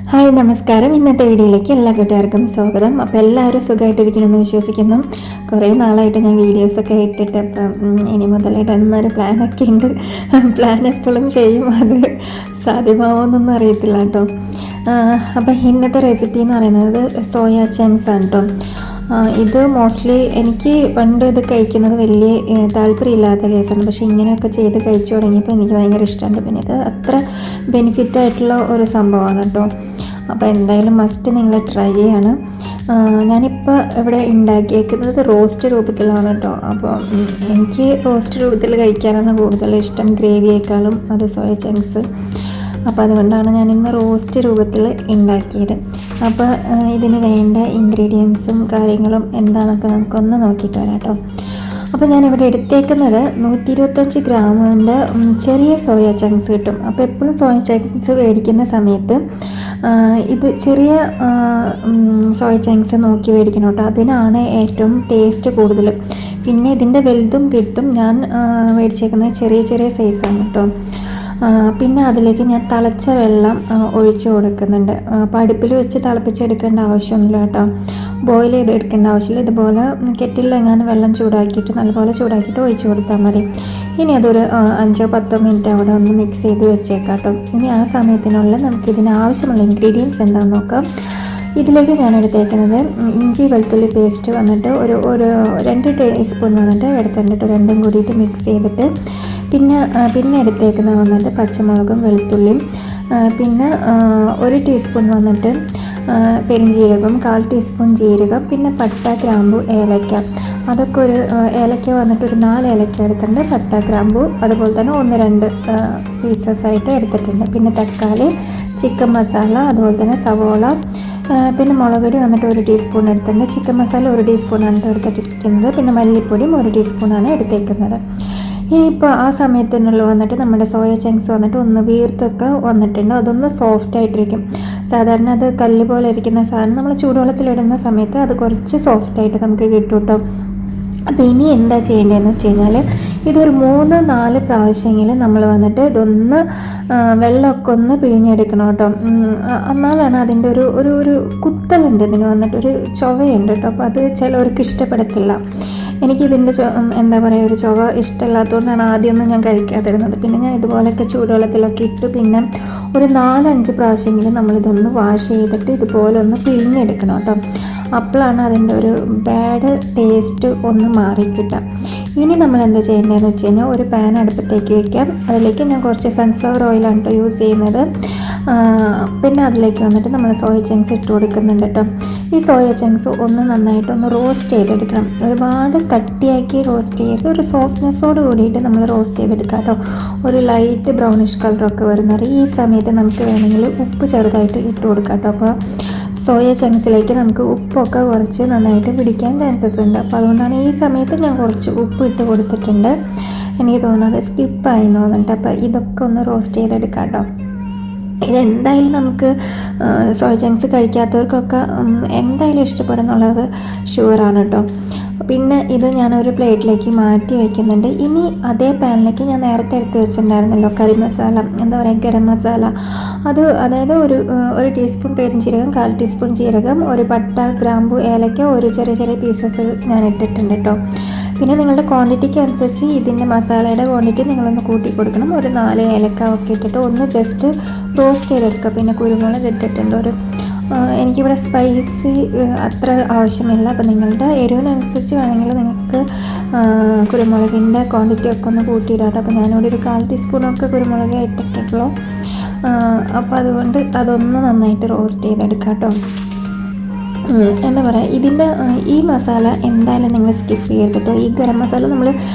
Hi നമസ്കാരം. ഇന്നത്തെ വീഡിയോയിലേക്ക് എല്ലാ കൂട്ടുകാർക്കും സ്വാഗതം. അപ്പോൾ എല്ലാവരും സുഖമായിട്ടിരിക്കണമെന്ന് വിശ്വസിക്കുന്നു. കുറേ നാളായിട്ട് ഞാൻ വീഡിയോസൊക്കെ ഇട്ടിട്ട് അപ്പം ഇനി മുതലായിട്ട് എന്നൊരു പ്ലാനൊക്കെ ഉണ്ട്. പ്ലാൻ എപ്പോഴും ചെയ്യും, അത് സാധ്യമാവുമെന്നൊന്നും അറിയത്തില്ല കേട്ടോ. അപ്പം ഇന്നത്തെ റെസിപ്പി എന്ന് പറയുന്നത് സോയ ചങ്ക്സ് ആണ് കേട്ടോ. ഇത് മോസ്റ്റ്ലി എനിക്ക് പണ്ട് ഇത് കഴിക്കുന്നത് വലിയ താല്പര്യമില്ലാത്ത കേസാണ്. പക്ഷേ ഇങ്ങനെയൊക്കെ ചെയ്ത് കഴിച്ചു തുടങ്ങിയപ്പോൾ എനിക്ക് ഭയങ്കര ഇഷ്ടമുണ്ട്. പിന്നെ ഇത് അത്ര ബെനിഫിറ്റായിട്ടുള്ള ഒരു സംഭവമാണ് കേട്ടോ. അപ്പോൾ എന്തായാലും മസ്റ്റ് നിങ്ങൾ ട്രൈ ചെയ്യണം. ഞാനിപ്പോൾ ഇവിടെ ഉണ്ടാക്കിയേക്കുന്നത് റോസ്റ്റ് രൂപത്തിലാണ് കേട്ടോ. അപ്പോൾ എനിക്ക് റോസ്റ്റ് രൂപത്തിൽ കഴിക്കാനാണ് കൂടുതൽ ഇഷ്ടം, ഗ്രേവിയേക്കാളും അത് സോയ ചങ്ക്സ്. അപ്പോൾ അതുകൊണ്ടാണ് ഞാനിന്ന് റോസ്റ്റ് രൂപത്തിൽ ഉണ്ടാക്കിയത്. അപ്പോൾ ഇതിന് വേണ്ട ഇൻഗ്രീഡിയൻസും കാര്യങ്ങളും എന്താണെന്നൊക്കെ നമുക്കൊന്ന് നോക്കിയിട്ട് വരാം കേട്ടോ. അപ്പോൾ ഞാനിവിടെ എടുത്തേക്കുന്നത് 125 ഗ്രാമിൻ്റെ ചെറിയ സോയ ചങ്ക്സ് കിട്ടും. അപ്പോൾ എപ്പോഴും സോയ ചങ്ക്സ് മേടിക്കുന്ന സമയത്ത് ഇത് ചെറിയ സോയ ചങ്ക്സ് നോക്കി മേടിക്കണം കേട്ടോ. അതിനാണ് ഏറ്റവും ടേസ്റ്റ് കൂടുതൽ. പിന്നെ ഇതിൻ്റെ വലുതും കിട്ടും. ഞാൻ മേടിച്ചേക്കുന്നത് ചെറിയ ചെറിയ സൈസാണ് കേട്ടോ. പിന്നെ അതിലേക്ക് ഞാൻ തിളച്ച വെള്ളം ഒഴിച്ച് കൊടുക്കുന്നുണ്ട്. അപ്പോൾ അടുപ്പിൽ വെച്ച് തിളപ്പിച്ചെടുക്കേണ്ട ആവശ്യമൊന്നുമില്ല കേട്ടോ, ബോയിൽ ചെയ്തെടുക്കേണ്ട ആവശ്യമില്ല. ഇതുപോലെ കെറ്റിലെങ്ങാനും വെള്ളം ചൂടാക്കിയിട്ട് നല്ലപോലെ ചൂടാക്കിയിട്ട് ഒഴിച്ച് കൊടുത്താൽ മതി. ഇനി അതൊരു 5-10 മിനിറ്റ് അവിടെ ഒന്ന് മിക്സ് ചെയ്ത് വെച്ചേക്കാം കേട്ടോ. ഇനി ആ സമയത്തിനുള്ളിൽ നമുക്കിതിന് ആവശ്യമുള്ള ഇൻഗ്രീഡിയൻസ് എന്താണെന്ന് നോക്കാം. ഇതിലേക്ക് ഞാൻ എടുത്തേക്കുന്നത് ഇഞ്ചി വെളുത്തുള്ളി പേസ്റ്റ് വന്നിട്ട് ഒരു 2 ടീസ്പൂൺ വന്നിട്ട് എടുത്തിട്ട് രണ്ടും കൂടിയിട്ട് മിക്സ് ചെയ്തിട്ട് പിന്നെ എടുത്തേക്കുന്നത് വന്നിട്ട് പച്ചമുളകും വെളുത്തുള്ളിയും, പിന്നെ 1 ടീസ്പൂൺ വന്നിട്ട് പെരിഞ്ജീരകം, 1/4 ടീസ്പൂൺ ജീരകം, പിന്നെ പട്ട, ഗ്രാമ്പു, ഏലക്ക. അതൊക്കെ ഏലക്ക വന്നിട്ട് ഒരു 4 ഏലക്ക എടുത്തിട്ടുണ്ട്. പട്ട, ഗ്രാമ്പു അതുപോലെ തന്നെ 1-2 പീസസ് ആയിട്ട് എടുത്തിട്ടുണ്ട്. പിന്നെ തക്കാളി, ചിക്കൻ മസാല, അതുപോലെ തന്നെ സവോള, പിന്നെ മുളക് പൊടി വന്നിട്ട് 1 ടീസ്പൂൺ എടുത്തിട്ടുണ്ട്. ചിക്കൻ മസാല 1 ടീസ്പൂണാണ് എടുത്തിട്ടിരിക്കുന്നത്. പിന്നെ മല്ലിപ്പൊടിയും 1 ടീസ്പൂണാണ് എടുത്തേക്കുന്നത്. ഇനിയിപ്പോൾ ആ സമയത്തിനുള്ളിൽ വന്നിട്ട് നമ്മുടെ സോയ ചങ്ക്സ് വന്നിട്ട് ഒന്ന് വീർത്തൊക്കെ വന്നിട്ടുണ്ട്. അതൊന്ന് സോഫ്റ്റ് ആയിട്ടിരിക്കും. സാധാരണ അത് കല്ല് പോലെ ഇരിക്കുന്ന സാധനം നമ്മൾ ചൂടുവെള്ളത്തിലിടുന്ന സമയത്ത് അത് കുറച്ച് സോഫ്റ്റായിട്ട് നമുക്ക് കിട്ടും കേട്ടോ. അപ്പോൾ ഇനി എന്താ ചെയ്യേണ്ടതെന്ന് വെച്ച് കഴിഞ്ഞാൽ ഇതൊരു 3-4 പ്രാവശ്യമെങ്കിലും നമ്മൾ വന്നിട്ട് ഇതൊന്ന് വെള്ളമൊക്കെ ഒന്ന് പിഴിഞ്ഞെടുക്കണം കേട്ടോ. എന്നാലാണ് അതിൻ്റെ ഒരു കുത്തലുണ്ട്, ഇതിന് വന്നിട്ടൊരു ചൊവയുണ്ട് കേട്ടോ. അപ്പോൾ അത് ചിലവർക്ക് ഇഷ്ടപ്പെടത്തില്ല. എനിക്കിതിൻ്റെ എന്താ പറയുക, ഒരു ചൊവ ഇഷ്ടമില്ലാത്തതുകൊണ്ടാണ് ആദ്യമൊന്നും ഞാൻ കഴിക്കാതിരുന്നത്. പിന്നെ ഞാൻ ഇതുപോലെയൊക്കെ ചൂടുവെള്ളത്തിലൊക്കെ ഇട്ട് പിന്നെ ഒരു 4-5 പ്രാവശ്യമെങ്കിലും നമ്മളിതൊന്ന് വാഷ് ചെയ്തിട്ട് ഇതുപോലെ ഒന്ന് പിഴിഞ്ഞെടുക്കണം കേട്ടോ. അപ്പോഴാണ് അതിൻ്റെ ഒരു ബാഡ് ടേസ്റ്റ് ഒന്ന് മാറിക്കിട്ടുക. ഇനി നമ്മൾ എന്താ ചെയ്യേണ്ടതെന്ന് വെച്ച് കഴിഞ്ഞാൽ ഒരു പാൻ അടുപ്പത്തേക്ക് വയ്ക്കാം. അതിലേക്ക് ഞാൻ കുറച്ച് സൺഫ്ലവർ ഓയിലാണ് കേട്ടോ യൂസ് ചെയ്യുന്നത്. പിന്നെ അതിലേക്ക് വന്നിട്ട് നമ്മൾ സോയ ചങ്ക്സ് ഇട്ട് കൊടുക്കുന്നുണ്ട് കേട്ടോ. ഈ സോയ ചങ്ക്സ് ഒന്ന് നന്നായിട്ടൊന്ന് റോസ്റ്റ് ചെയ്തെടുക്കണം. ഒരുപാട് കട്ടിയാക്കി റോസ്റ്റ് ചെയ്ത് ഒരു സോഫ്റ്റ്നെസ്സോട് കൂടിയിട്ട് നമ്മൾ റോസ്റ്റ് ചെയ്തെടുക്കാം കേട്ടോ. ഒരു ലൈറ്റ് ബ്രൗണിഷ് കളറൊക്കെ വരുന്നത്. ഈ സമയത്ത് നമുക്ക് വേണമെങ്കിൽ ഉപ്പ് ചെറുതായിട്ട് ഇട്ട് കൊടുക്കാം കേട്ടോ. അപ്പോൾ സോയ ചങ്ക്സിലേക്ക് നമുക്ക് ഉപ്പൊക്കെ കുറച്ച് നന്നായിട്ട് പിടിക്കാൻ ചാൻസസ് ഉണ്ട്. അപ്പോൾ അതുകൊണ്ടാണ് ഈ സമയത്ത് ഞാൻ കുറച്ച് ഉപ്പ് ഇട്ട് കൊടുത്തിട്ടുണ്ട്. എനിക്ക് തോന്നുന്നത് സ്കിപ്പായി തോന്നുന്നുണ്ട്. അപ്പോൾ ഇതൊക്കെ ഒന്ന് റോസ്റ്റ് ചെയ്തെടുക്കാം കേട്ടോ. ഇതെന്തായാലും നമുക്ക് സോയ ചങ്ക്സ് കഴിക്കാത്തവർക്കൊക്കെ എന്തായാലും ഇഷ്ടപ്പെടും എന്നുള്ളത് ഷുവറാണ് കേട്ടോ. പിന്നെ ഇത് ഞാനൊരു പ്ലേറ്റിലേക്ക് മാറ്റി വയ്ക്കുന്നുണ്ട്. ഇനി അതേ പാനിലേക്ക് ഞാൻ നേരത്തെ എടുത്ത് വെച്ചിട്ടുണ്ടായിരുന്നല്ലോ കറി മസാല, എന്താ പറയുക, ഗരം മസാല. അതായത് ഒരു ടീസ്പൂൺ പെരിഞ്ജീരകം, 1/4 ടീസ്പൂൺ ജീരകം, ഒരു പട്ട, ഗ്രാമ്പു, ഏലക്ക, ഒരു ചെറിയ പീസസ് ഞാൻ ഇട്ടിട്ടുണ്ട് കേട്ടോ. പിന്നെ നിങ്ങളുടെ ക്വാണ്ടിറ്റിക്ക് അനുസരിച്ച് ഇതിൻ്റെ മസാലയുടെ ക്വാണ്ടിറ്റി നിങ്ങളൊന്ന് കൂട്ടി കൊടുക്കണം. ഒരു 4 ഏലക്ക ഒക്കെ ഇട്ടിട്ട് ഒന്ന് ജസ്റ്റ് റോസ്റ്റ് ചെയ്തെടുക്കുക. പിന്നെ കുരുമുളക് ഇട്ടിട്ടുണ്ട്. എനിക്കിവിടെ സ്പൈസി അത്ര ആവശ്യമില്ല. അപ്പോൾ നിങ്ങളുടെ എരിവിനനുസരിച്ച് വേണമെങ്കിൽ നിങ്ങൾക്ക് കുരുമുളകിൻ്റെ ക്വാണ്ടിറ്റി ഒക്കെ ഒന്ന് കൂട്ടിയിടാം. അപ്പോൾ ഞാനിവിടെ ഒരു 1/4 ടീസ്പൂണൊക്കെ കുരുമുളക് ഇട്ടിട്ടുള്ളൂ. അപ്പോൾ അതുകൊണ്ട് അതൊന്ന് നന്നായിട്ട് റോസ്റ്റ് ചെയ്തെടുക്കാം കേട്ടോ. എന്താ പറയുക, ഇതിൻ്റെ ഈ മസാല എന്തായാലും നിങ്ങൾ സ്കിപ്പ് ചെയ്യരുത് കേട്ടോ. ഈ ഗരം മസാല നമ്മൾ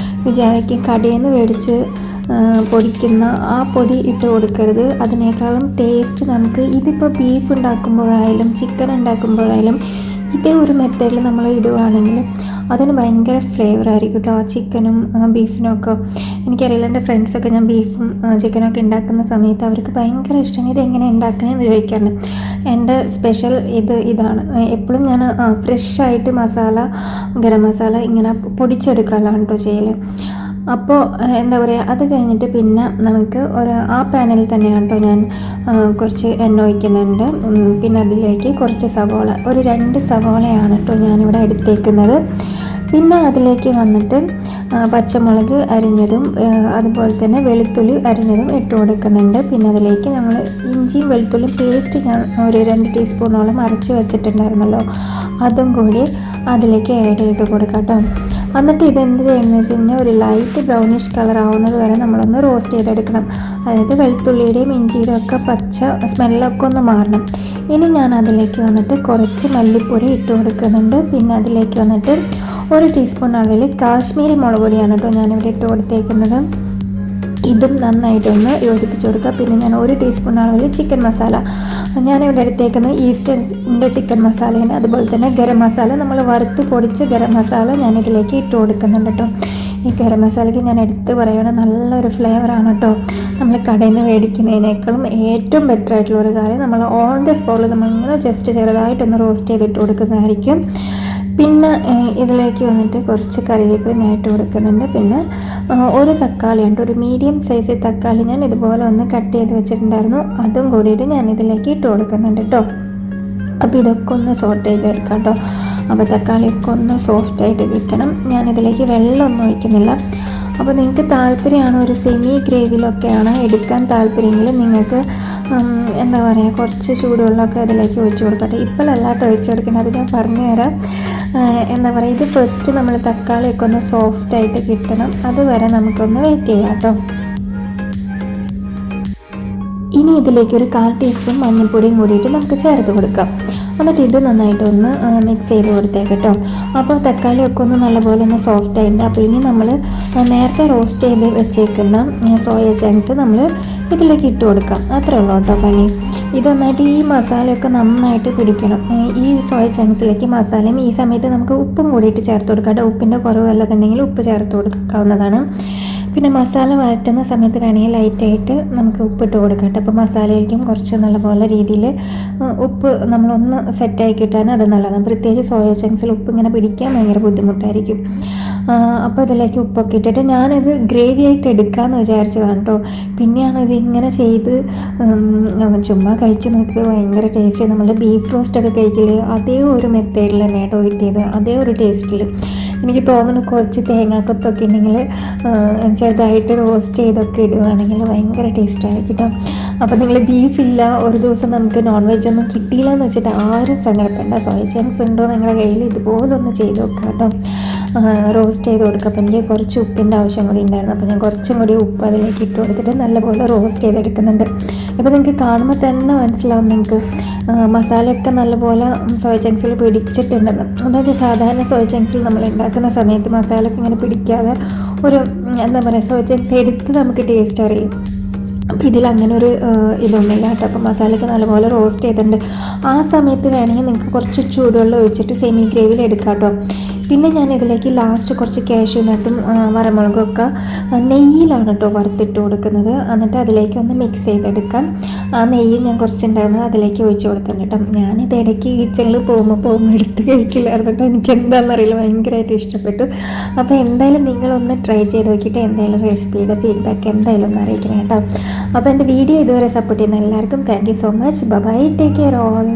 വിചാരിക്കും കടയിൽ നിന്ന് മേടിച്ച് പൊടിക്കുന്ന ആ പൊടി ഇട്ട് കൊടുക്കരുത്. അതിനേക്കാളും ടേസ്റ്റ് നമുക്ക് ഇതിപ്പോൾ ബീഫ് ഉണ്ടാക്കുമ്പോഴായാലും ചിക്കൻ ഉണ്ടാക്കുമ്പോഴായാലും ഇതേ ഒരു മെത്തേഡിൽ നമ്മൾ ഇടുകയാണെങ്കിൽ അതിന് ഭയങ്കര ഫ്ലേവർ ആയിരിക്കും കേട്ടോ. ചിക്കനും ബീഫിനും ഒക്കെ എനിക്കറിയില്ല, എൻ്റെ ഫ്രണ്ട്സൊക്കെ ഞാൻ ബീഫും ചിക്കനൊക്കെ ഉണ്ടാക്കുന്ന സമയത്ത് അവർക്ക് ഭയങ്കര ഇഷ്ടമാണ്. ഇതെങ്ങനെ ഉണ്ടാക്കണമെന്ന് ചോദിക്കാറുണ്ട്. എൻ്റെ സ്പെഷ്യൽ ഇതാണ്. എപ്പോഴും ഞാൻ ഫ്രഷായിട്ട് ഗരം മസാല ഇങ്ങനെ പൊടിച്ചെടുക്കാനാണ് കേട്ടോ ചെയ്യൽ. അപ്പോൾ എന്താ പറയുക, അത് കഴിഞ്ഞിട്ട് പിന്നെ നമുക്ക് ആ പാനിൽ തന്നെയാണ് കേട്ടോ ഞാൻ കുറച്ച് എണ്ണ ഒഴിക്കുന്നുണ്ട്. പിന്നെ അതിലേക്ക് കുറച്ച് സവോള, ഒരു 2 സവോളയാണ് കേട്ടോ ഞാനിവിടെ എടുത്തേക്കുന്നത്. പിന്നെ അതിലേക്ക് വന്നിട്ട് പച്ചമുളക് അരിഞ്ഞതും അതുപോലെ തന്നെ വെളുത്തുള്ളി അരിഞ്ഞതും ഇട്ട് കൊടുക്കുന്നുണ്ട്. പിന്നെ അതിലേക്ക് നമ്മൾ ഇഞ്ചിയും വെളുത്തുള്ളിയും പേസ്റ്റ് ഞാൻ ഒരു 2 ടീസ്പൂണോളം അരച്ച് വെച്ചിട്ടുണ്ടായിരുന്നല്ലോ, അതും കൂടി അതിലേക്ക് ആഡ് ചെയ്ത് കൊടുക്കാം കേട്ടോ. എന്നിട്ട് ഇതെന്ത് ചെയ്യണമെന്ന് വെച്ച് കഴിഞ്ഞാൽ ഒരു ലൈറ്റ് ബ്രൗണിഷ് കളർ ആവുന്നത് വരെ നമ്മളൊന്ന് റോസ്റ്റ് ചെയ്തെടുക്കണം. അതായത് വെളുത്തുള്ളിയുടെയും ഇഞ്ചിയുടെയും ഒക്കെ പച്ച സ്മെല്ലൊക്കെ ഒന്ന് മാറണം. ഇനി ഞാൻ അതിലേക്ക് വന്നിട്ട് കുറച്ച് മല്ലിപ്പൊടി ഇട്ട് കൊടുക്കുന്നുണ്ട്. പിന്നെ അതിലേക്ക് വന്നിട്ട് 1 ടീസ്പൂൺ അളവിൽ കാശ്മീരി മുളക് പൊടിയാണ് കേട്ടോ ഞാനിവിടെ ഇട്ട് കൊടുത്തേക്കുന്നത്. ഇതും നന്നായിട്ടൊന്ന് യോജിപ്പിച്ച് കൊടുക്കുക. പിന്നെ ഞാൻ 1 ടീസ്പൂൺ അളവിൽ ചിക്കൻ മസാല ഞാനിവിടെ എടുത്തേക്കുന്നത് ഈസ്റ്റേണിൻ്റെ ചിക്കൻ മസാലയാണ്. അതുപോലെ തന്നെ ഗരം മസാല, നമ്മൾ വറുത്ത് പൊടിച്ച ഗരം മസാല ഞാനിതിലേക്ക് ഇട്ട് കൊടുക്കുന്നുണ്ട് കേട്ടോ. ഈ ഗരം മസാലയ്ക്ക് ഞാൻ എടുത്ത് പറയുകയാണെങ്കിൽ നല്ലൊരു ഫ്ലേവറാണ് കേട്ടോ. നമ്മൾ കടയിൽ നിന്ന് മേടിക്കുന്നതിനേക്കാളും ഏറ്റവും ബെറ്റർ ആയിട്ടുള്ള ഒരു കാര്യം നമ്മൾ ഓൺ ദ സ്പോട്ടിൽ നമ്മളിങ്ങനെ ജസ്റ്റ് ചെറുതായിട്ടൊന്ന് റോസ്റ്റ് ചെയ്തിട്ട് കൊടുക്കുന്നതായിരിക്കും. പിന്നെ ഇതിലേക്ക് വന്നിട്ട് കുറച്ച് കറിവേപ്പില ഞാൻ ഇട്ട് കൊടുക്കുന്നുണ്ട്. പിന്നെ ഒരു തക്കാളി ഉണ്ട്, ഒരു മീഡിയം സൈസ് തക്കാളി ഞാൻ ഇതുപോലെ ഒന്ന് കട്ട് ചെയ്ത് വെച്ചിട്ടുണ്ടായിരുന്നു, അതും കൂടിയിട്ട് ഞാൻ ഇതിലേക്ക് ഇട്ട് കൊടുക്കുന്നുണ്ട് കേട്ടോ. അപ്പോൾ ഇതൊക്കെ ഒന്ന് സോട്ട് ചെയ്തെടുക്കാം കേട്ടോ. അപ്പോൾ തക്കാളിയൊക്കെ ഒന്ന് സോഫ്റ്റായിട്ട് കിട്ടണം. ഞാനിതിലേക്ക് വെള്ളമൊന്നും ഒഴിക്കുന്നില്ല. അപ്പോൾ നിങ്ങൾക്ക് താല്പര്യമാണ് ഒരു സെമി ഗ്രേവിയിലൊക്കെയാണ് എടുക്കാൻ താല്പര്യമെങ്കിൽ നിങ്ങൾക്ക് എന്താ പറയുക, കുറച്ച് ചൂടുവെള്ളമൊക്കെ അതിലേക്ക് ഒഴിച്ച് കൊടുക്കട്ടെ. ഇപ്പോഴല്ലാട്ടോ ഒഴിച്ച് കൊടുക്കേണ്ടത്, അത് ഞാൻ പറഞ്ഞുതരാം. എന്താ പറയുക, ഇത് ഫസ്റ്റ് നമ്മൾ തക്കാളിയൊക്കെ ഒന്ന് സോഫ്റ്റായിട്ട് കിട്ടണം, അതുവരെ നമുക്കൊന്ന് വെയിറ്റ് ചെയ്യാം കേട്ടോ. ഇനി ഇതിലേക്ക് ഒരു 1/4 ടീസ്പൂൺ മഞ്ഞൾപ്പൊടിയും കൂടിയിട്ട് നമുക്ക് ചേർത്ത് കൊടുക്കാം. എന്നിട്ട് ഇത് നന്നായിട്ടൊന്ന് മിക്സ് ചെയ്ത് കൊടുത്തേക്ക് കേട്ടോ. അപ്പോൾ തക്കാളിയൊക്കെ ഒന്ന് നല്ലപോലെ ഒന്ന് സോഫ്റ്റ് ആയിട്ടുണ്ട്. അപ്പോൾ ഇനി നമ്മൾ നേരത്തെ റോസ്റ്റ് ചെയ്ത് വെച്ചേക്കുന്ന സോയ ചങ്ക്സ് നമ്മൾ ഇതിലേക്ക് ഇട്ട് കൊടുക്കാം. അത്രേ ഉള്ളൂ കേട്ടോ പണി. ഇത് നന്നായിട്ട് ഈ മസാലയൊക്കെ നന്നായിട്ട് പിടിക്കണം. ഈ സോയ ചങ്ക്സിലേക്ക് മസാലയും ഈ സമയത്ത് നമുക്ക് ഉപ്പും കൂടിയിട്ട് ചേർത്ത് കൊടുക്കാം കേട്ടോ. ഉപ്പിൻ്റെ കുറവല്ലതുണ്ടെങ്കിൽ ഉപ്പ് ചേർത്ത് കൊടുക്കാവുന്നതാണ്. പിന്നെ മസാല വഴറ്റുന്ന സമയത്ത് വേണമെങ്കിൽ ലൈറ്റായിട്ട് നമുക്ക് ഉപ്പിട്ട് കൊടുക്കാം കേട്ടോ. അപ്പോൾ മസാലയിലേക്കും കുറച്ച് നല്ലപോലെ രീതിയിൽ ഉപ്പ് നമ്മളൊന്ന് സെറ്റായി കിട്ടാൻ അത് നല്ലതാണ്. പ്രത്യേകിച്ച് സോയ ചങ്ക്സിൽ ഉപ്പ് ഇങ്ങനെ പിടിക്കാൻ ഭയങ്കര ബുദ്ധിമുട്ടായിരിക്കും. അപ്പോൾ ഇതിലേക്ക് ഉപ്പൊക്കെ ഇട്ടിട്ട് ഞാനിത് ഗ്രേവി ആയിട്ട് എടുക്കാമെന്ന് വിചാരിച്ചതാണ് കേട്ടോ. പിന്നെയാണ് ഇതിങ്ങനെ ചെയ്ത് ചുമ്മാ കഴിച്ച് നോക്കിയപ്പോൾ ഭയങ്കര ടേസ്റ്റ്. നമ്മൾ ബീഫ് റോസ്റ്റൊക്കെ കഴിക്കില്ലേ, അതേ ഒരു മെത്തേഡിൽ തന്നെ കേട്ടോ കിട്ടിയത്, അതേ ഒരു ടേസ്റ്റിൽ. എനിക്ക് തോന്നുന്നു കുറച്ച് തേങ്ങാക്കൊത്തൊക്കെ ഉണ്ടെങ്കിൽ ചെറുതായിട്ട് റോസ്റ്റ് ചെയ്തൊക്കെ ഇടുകയാണെങ്കിൽ ഭയങ്കര ടേസ്റ്റായിരിക്കും കേട്ടോ. അപ്പോൾ നിങ്ങൾ ബീഫില്ല, ഒരു ദിവസം നമുക്ക് നോൺ വെജ് ഒന്നും കിട്ടിയില്ല എന്ന് വെച്ചിട്ട് ആരും സങ്കടപ്പെടേണ്ട. സോയ ചങ്ക്സ് ഉണ്ടോ നിങ്ങളുടെ കയ്യിൽ, ഇതുപോലൊന്ന് ചെയ്ത് നോക്കുക കേട്ടോ. റോസ്റ്റ് ചെയ്ത് കൊടുക്കുക. അപ്പോൾ എനിക്ക് കുറച്ച് ഉപ്പിൻ്റെ ആവശ്യം കൂടി ഉണ്ടായിരുന്നു. അപ്പോൾ ഞാൻ കുറച്ചും കൂടി ഉപ്പ് അതിലേക്ക് ഇട്ട് കൊടുത്തിട്ട് നല്ലപോലെ റോസ്റ്റ് ചെയ്തെടുക്കുന്നുണ്ട്. ഇപ്പോൾ നിങ്ങൾക്ക് കാണുമ്പോൾ തന്നെ മനസ്സിലാവും നിങ്ങൾക്ക് മസാലയൊക്കെ നല്ലപോലെ സോയ ചങ്ക്സിൽ പിടിച്ചിട്ടുണ്ടെന്ന്. എന്താ വെച്ചാൽ സാധാരണ സോയ ചങ്ക്സിൽ നമ്മൾ ഉണ്ടാക്കുന്ന സമയത്ത് മസാലയൊക്കെ ഇങ്ങനെ പിടിക്കാതെ ഒരു എന്താ പറയുക, സോയ ചങ്ക്സ് എടുത്ത് നമുക്ക് ടേസ്റ്റ് അറിയും. അപ്പോൾ ഇതിൽ അങ്ങനെ ഒരു ഇതൊന്നുമില്ല കേട്ടോ. അപ്പോൾ മസാലയൊക്കെ നല്ലപോലെ റോസ്റ്റ് ചെയ്തിട്ടുണ്ട്. ആ സമയത്ത് വേണമെങ്കിൽ നിങ്ങൾക്ക് കുറച്ച് ചൂടുവെള്ളം ഒഴിച്ചിട്ട് സെമി ഗ്രേവിയിൽ എടുക്കാം കേട്ടോ. പിന്നെ ഞാൻ ഇതിലേക്ക് ലാസ്റ്റ് കുറച്ച് കാഷ്യൂ നട്ടും വറമുളകും ഒക്കെ നെയ്യിലാണ് കേട്ടോ വറുത്തിട്ട് കൊടുക്കുന്നത്. എന്നിട്ട് അതിലേക്ക് ഒന്ന് മിക്സ് ചെയ്തെടുക്കാം. ആ നെയ്യ് ഞാൻ കുറച്ചുണ്ടായിരുന്നത് അതിലേക്ക് ഒഴിച്ച് കൊടുത്തിട്ടുണ്ട് കേട്ടോ. ഞാനിത് ഇടയ്ക്ക് കിച്ചണിൽ പോകുമ്പോൾ എടുത്ത് കഴിക്കില്ലായിരുന്നു കേട്ടോ. എനിക്ക് എന്താണെന്നറിയില്ല, ഭയങ്കരമായിട്ട് ഇഷ്ടപ്പെട്ടു. അപ്പോൾ എന്തായാലും നിങ്ങളൊന്ന് ട്രൈ ചെയ്ത് നോക്കിയിട്ട് എന്തായാലും റെസിപ്പിയുടെ ഫീഡ്ബാക്ക് എന്തായാലും ഒന്ന് അറിയിക്കണം കേട്ടോ. അപ്പോൾ എൻ്റെ വീഡിയോ ഇതുവരെ സപ്പോർട്ട് ചെയ്യുന്ന എല്ലാവർക്കും thank you so much. Bye, take care all.